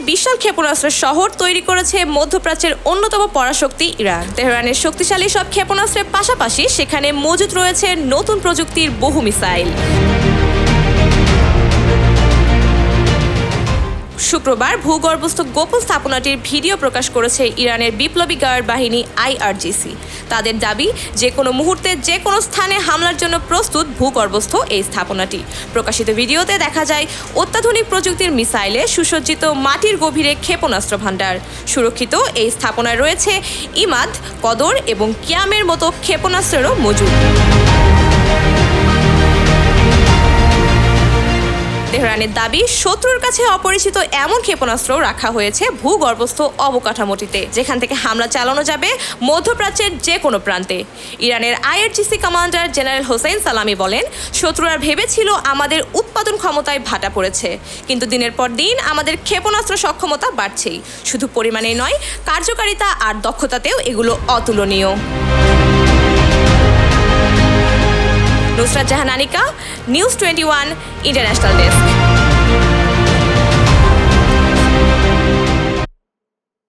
বিশাল ক্ষেপণাস্ত্রের শহর তৈরি করেছে মধ্যপ্রাচ্যের অন্যতম পরাশক্তি ইরান। তেহরানের শক্তিশালী সব ক্ষেপণাস্ত্রের পাশাপাশি সেখানে মজুদ রয়েছে নতুন প্রযুক্তির বহু মিসাইল। শুক্রবার ভূগর্ভস্থ গোপন স্থাপনাটির ভিডিও প্রকাশ করেছে ইরানের বিপ্লবী গার্ড বাহিনী IRGC। তাদের দাবি, যে কোনো মুহূর্তে যে কোনো স্থানে হামলার জন্য প্রস্তুত ভূগর্ভস্থ এই স্থাপনাটি। প্রকাশিত ভিডিওতে দেখা যায় অত্যাধুনিক প্রযুক্তির মিসাইলে সুসজ্জিত মাটির গভীরে ক্ষেপণাস্ত্র ভাণ্ডার। সুরক্ষিত এই স্থাপনায় রয়েছে ইমাদ, কদর এবং কিয়ামের মতো ক্ষেপণাস্ত্রেরও মজুদ। তেহরানের দাবি, শত্রুর কাছে অপরিচিত এমন ক্ষেপণাস্ত্র রাখা হয়েছে ভূগর্ভস্থ অবকাঠামোটিতে, যেখান থেকে হামলা চালানো যাবে মধ্যপ্রাচ্যের যে কোনো প্রান্তে। ইরানের IRGC কমান্ডার জেনারেল হোসেন সালামি বলেন, শত্রুরা ভেবেছিল আমাদের উৎপাদন ক্ষমতায় ভাটা পড়েছে, কিন্তু দিনের পর দিন আমাদের ক্ষেপণাস্ত্র সক্ষমতা বাড়ছেই। শুধু পরিমাণেই নয়, কার্যকারিতা আর দক্ষতাতেও এগুলো অতুলনীয়। Nusrat Jahan Anika, news 21 international desk.